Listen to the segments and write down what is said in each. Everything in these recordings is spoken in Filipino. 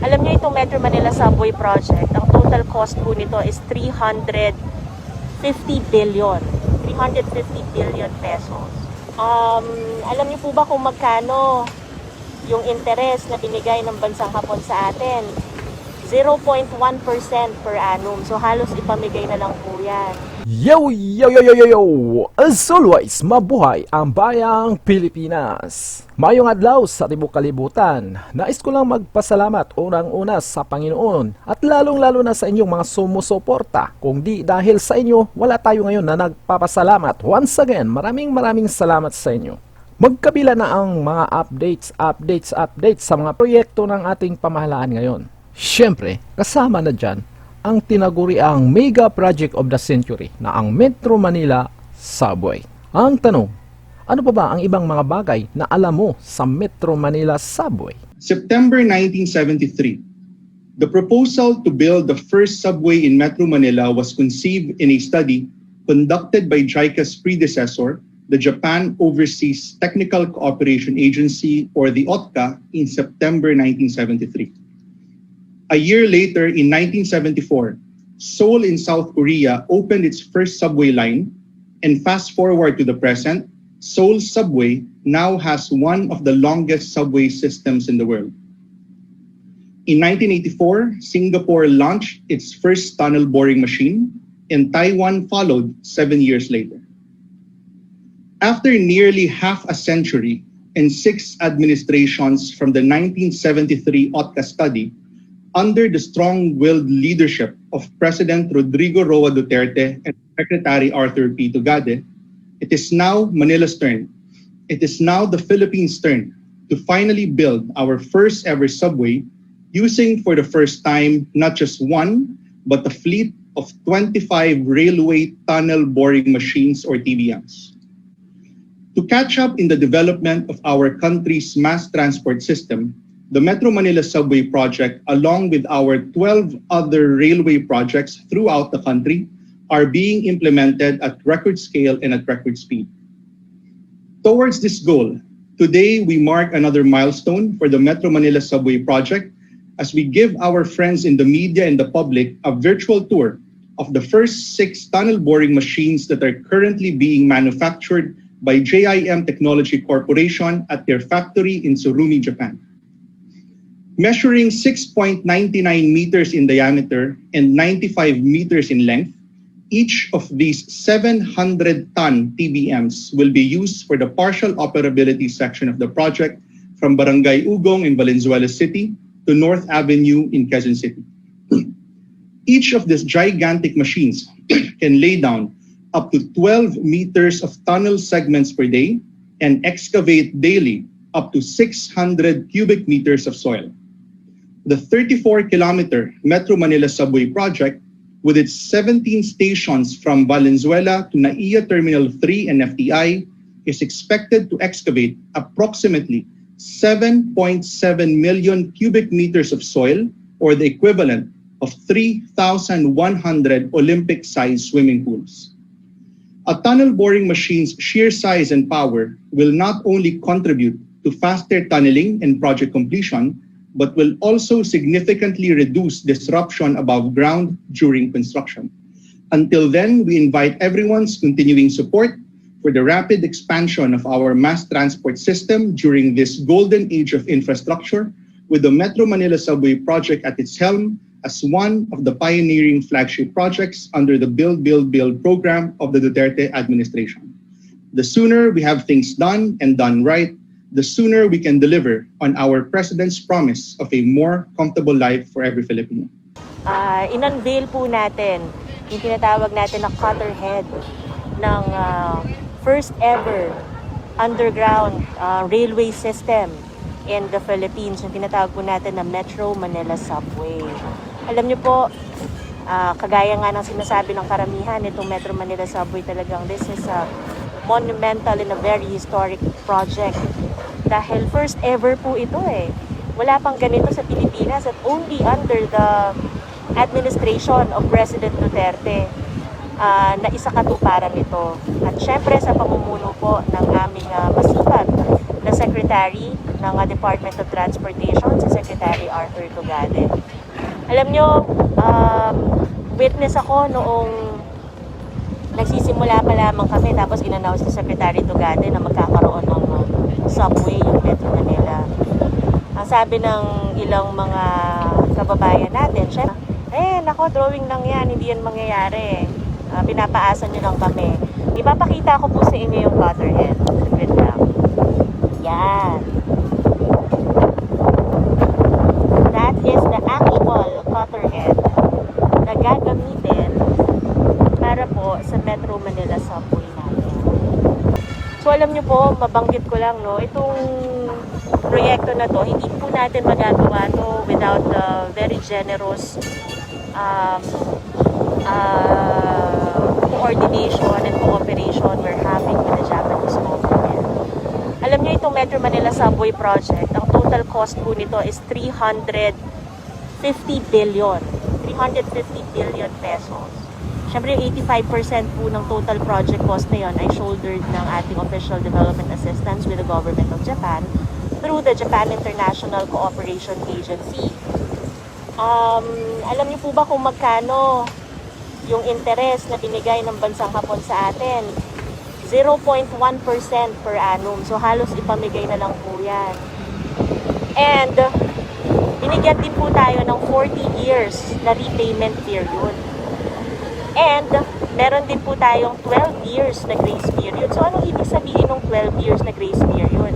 Alam niyo itong Metro Manila Subway Project, ang total cost po nito is 350 billion pesos. Alam niyo po ba kung magkano yung interest na binigay ng bansang Hapon sa atin? 0.1% per annum. So halos ipamigay na lang po yan. Yo, yo, yo, yo, yo, yo! As always, mabuhay ang bayang Pilipinas! Mayong adlaw sa tibok kalibutan. Nais ko lang magpasalamat unang-una sa Panginoon at lalong-lalo na sa inyong mga sumusuporta. Kung di dahil sa inyo, wala tayo ngayon na nagpapasalamat. Once again, maraming salamat sa inyo. Magkabila na ang mga updates sa mga proyekto ng ating pamahalaan ngayon. Siyempre, kasama na dyan ang tinaguriang mega project of the century na ang Metro Manila Subway. Ang tanong, ano pa ba ang ibang mga bagay na alam mo sa Metro Manila Subway? September 1973, the proposal to build the first subway in Metro Manila was conceived in a study conducted by JICA's predecessor, the Japan Overseas Technical Cooperation Agency, or the OTCA, in September 1973. A year later, in 1974, Seoul in South Korea opened its first subway line, and fast forward to the present, Seoul's subway now has one of the longest subway systems in the world. In 1984, Singapore launched its first tunnel boring machine, and Taiwan followed 7 years later. After nearly half a century and 6 administrations from the 1973 OTCA study, under the strong-willed leadership of President Rodrigo Roa Duterte and Secretary Arthur P. Tugade, it is now Manila's turn. It is now the Philippines' turn to finally build our first ever subway using for the first time not just one, but a fleet of 25 railway tunnel boring machines or TBMs. To catch up in the development of our country's mass transport system, the Metro Manila Subway Project, along with our 12 other railway projects throughout the country, are being implemented at record scale and at record speed. Towards this goal, today we mark another milestone for the Metro Manila Subway Project as we give our friends in the media and the public a virtual tour of the first 6 tunnel boring machines that are currently being manufactured by JIM Technology Corporation at their factory in Tsurumi, Japan. Measuring 6.99 meters in diameter and 95 meters in length, each of these 700-ton TBMs will be used for the partial operability section of the project from Barangay Ugong in Valenzuela City to North Avenue in Quezon City. Each of these gigantic machines can lay down up to 12 meters of tunnel segments per day and excavate daily up to 600 cubic meters of soil. The 34-kilometer Metro Manila Subway Project, with its 17 stations from Valenzuela to NAIA Terminal 3 and FTI, is expected to excavate approximately 7.7 million cubic meters of soil, or the equivalent of 3,100 Olympic-sized swimming pools. A tunnel boring machine's sheer size and power will not only contribute to faster tunneling and project completion, but will also significantly reduce disruption above ground during construction. Until then, we invite everyone's continuing support for the rapid expansion of our mass transport system during this golden age of infrastructure, with the Metro Manila Subway Project at its helm as one of the pioneering flagship projects under the Build, Build, Build program of the Duterte administration. The sooner we have things done and done right, the sooner we can deliver on our President's promise of a more comfortable life for every Filipino. In-unveil po natin yung tinatawag natin na cutter head ng first ever underground railway system in the Philippines, yung tinatawag po natin na Metro Manila Subway. Alam niyo po, kagaya nga ng sinasabi ng karamihan, itong Metro Manila Subway talagang this is a monumental and a very historic project. Dahil first ever po ito eh. Wala pang ganito sa Pilipinas at only under the administration of President Duterte na isakatuparan ito. At syempre sa pamumuno po ng aming masipag na the Secretary ng Department of Transportation, si Secretary Arthur Tugade. Alam nyo, witness ako noong nagsisimula pa lamang kami, tapos in-announce ni Secretary Tugade na magkakaroon ng subway yung Metro Manila. Ang sabi ng ilang mga kababayan natin, syempre, nako, drawing lang yan, hindi yan mangyayari. Pinapaasa nyo lang kami. Ipapakita ko po sa inyo yung letterhead. Wait lang. Yan. That is the actual letterhead na gagamitin para po sa Metro Manila subway natin. So alam nyo po, mabanggit ko lang, no, itong proyekto na to, hindi po natin magagawa to without the very generous coordination and cooperation we're having with the Japanese government. Alam niyo itong Metro Manila Subway Project, ang total cost po nito is 350 billion. 350 billion pesos. Siyempre, 85% po ng total project cost na yon ay shouldered ng ating official development assistance with the government of Japan through the Japan International Cooperation Agency. Alam niyo po ba kung magkano yung interest na binigay ng bansang Hapon sa atin? 0.1% per annum. So halos ipamigay na lang po yan. And binigyan din po tayo ng 40 years na repayment period. And meron din po tayong 12 years na grace period. So anong ibig sabihin ng 12 years na grace period?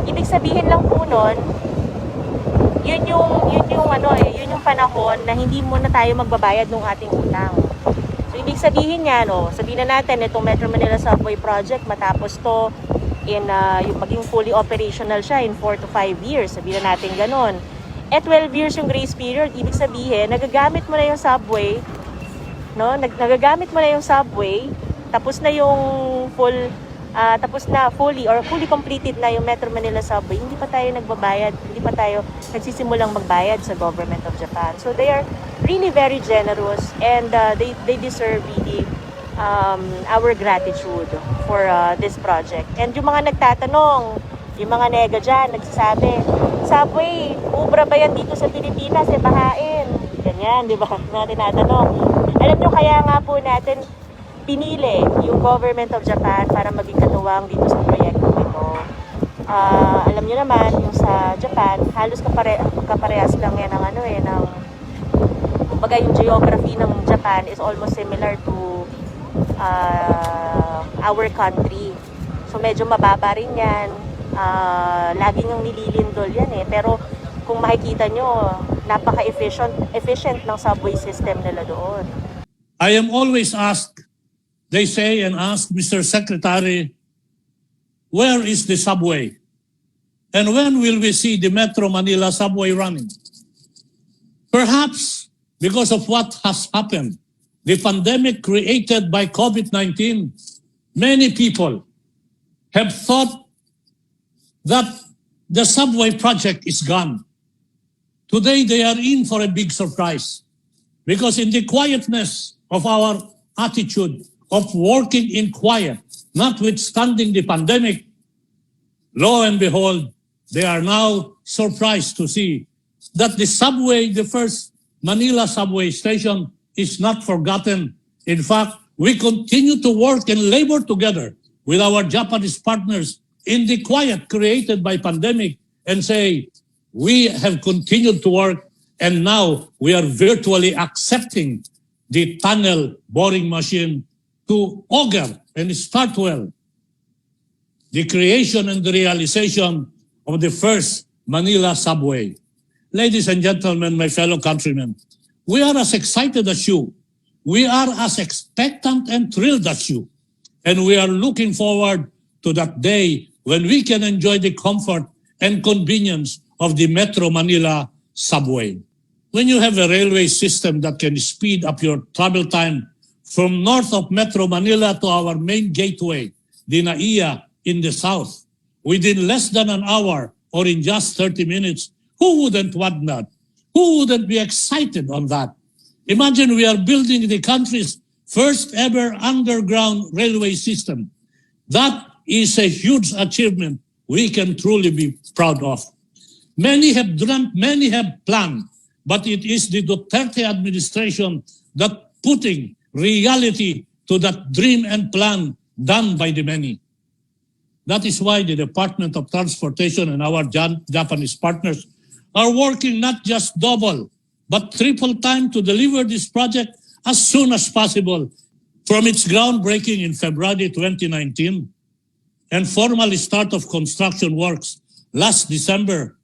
Ibig sabihin lang po nun, yun yung panahon na hindi muna tayo magbabayad ng ating utang. So ibig sabihin niya, no, sabihin na natin itong Metro Manila Subway Project matapos to in yung maging fully operational siya in 4 to 5 years. Sabihin na natin ganon. 12 years yung grace period, ibig sabihin nagagamit mo na yung subway, no? Nagagamit mo na yung subway, tapos na yung fully completed na yung Metro Manila Subway, hindi pa tayo nagbabayad, hindi pa tayo nagsisimulang magbayad sa government of Japan. So they are really very generous, and they deserve really our gratitude for this project. And yung mga nagtatanong, yung mga nega dyan, nagsasabi, subway, ubra ba yan dito sa Pilipinas? Bahain. Ganyan, di ba? Mga tinatanong. Alam nyo, kaya nga po natin pinili yung government of Japan para maging katuwang dito sa proyekto ito. Alam niyo naman, yung sa Japan, halos kaparehas lang yan ng kumbaga yung geography ng Japan is almost similar to our country. So medyo mababa rin yan. Laging yung nililindol yan eh. Pero kung makikita nyo, napaka-efficient ng subway system nila doon. I am always asked, they say and ask Mr. Secretary, where is the subway? And when will we see the Metro Manila subway running? Perhaps because of what has happened, the pandemic created by COVID-19, many people have thought that the subway project is gone. Today, they are in for a big surprise because in the quietness of our attitude, of working in quiet, notwithstanding the pandemic, lo and behold, they are now surprised to see that the subway, the first Manila subway station, is not forgotten. In fact, we continue to work and labor together with our Japanese partners in the quiet created by pandemic and say, we have continued to work and now we are virtually accepting the tunnel boring machine to augur and start well the creation and the realization of the first Manila subway. Ladies and gentlemen, my fellow countrymen, we are as excited as you. We are as expectant and thrilled as you. And we are looking forward to that day when we can enjoy the comfort and convenience of the Metro Manila subway. When you have a railway system that can speed up your travel time from north of Metro Manila to our main gateway, the NAIA in the south, within less than an hour or in just 30 minutes, who wouldn't want that? Who wouldn't be excited on that? Imagine we are building the country's first ever underground railway system. That is a huge achievement we can truly be proud of. Many have dreamt, many have planned, but it is the Duterte administration that putting reality to that dream and plan done by the many. That is why the Department of Transportation and our Japanese partners are working not just double, but triple time to deliver this project as soon as possible. From its groundbreaking in February 2019 and formal start of construction works last December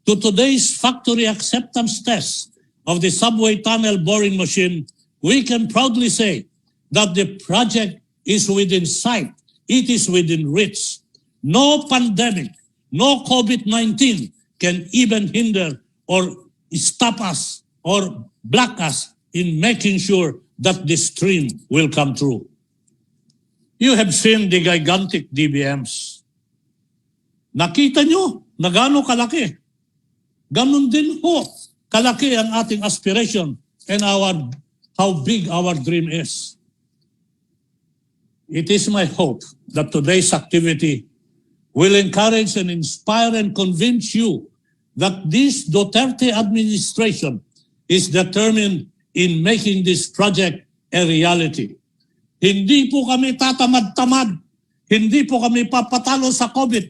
to today's factory acceptance test of the subway tunnel boring machine, we can proudly say that the project is within sight. It is within reach. No pandemic, no COVID-19 can even hinder or stop us or block us in making sure that this dream will come true. You have seen the gigantic DBMs. Nakita nyo na gaano kalaki. Ganon din ho kalaki ang ating aspiration and how big our dream is. It is my hope that today's activity will encourage and inspire and convince you that this Duterte administration is determined in making this project a reality. Hindi po kami tatamad-tamad. Hindi po kami papatalo sa COVID.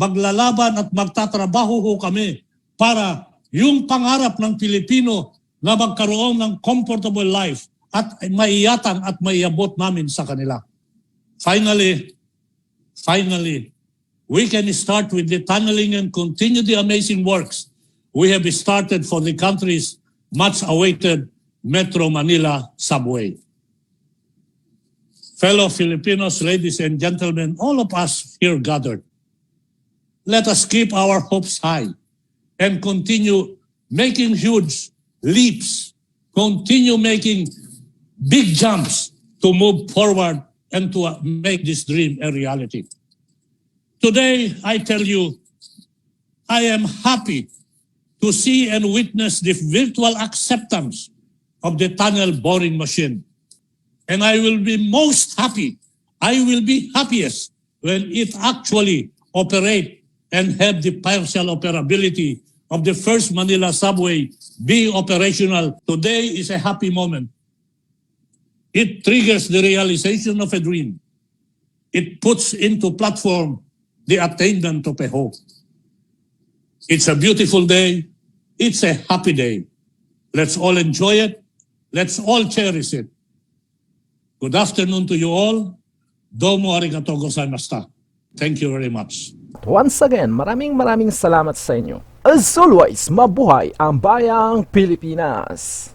Maglalaban at magtatrabaho ho kami para yung pangarap ng Pilipino na magkaroon ng comfortable life at maiyatan at maiabot namin sa kanila. Finally, we can start with the tunneling and continue the amazing works we have started for the country's much-awaited Metro Manila subway. Fellow Filipinos, ladies and gentlemen, all of us here gathered, let us keep our hopes high and continue making huge leaps, continue making big jumps to move forward and to make this dream a reality. Today, I tell you, I am happy to see and witness the virtual acceptance of the tunnel boring machine. And I will be most happy, I will be happiest when it actually operate and have the partial operability of the first Manila subway be operational. Today is a happy moment. It triggers the realization of a dream. It puts into platform the attainment of a hope. It's a beautiful day. It's a happy day. Let's all enjoy it. Let's all cherish it. Good afternoon to you all. Domo arigatou gozaimashita. Thank you very much. Once again, maraming salamat sa inyo. As always, mabuhay ang bayang Pilipinas!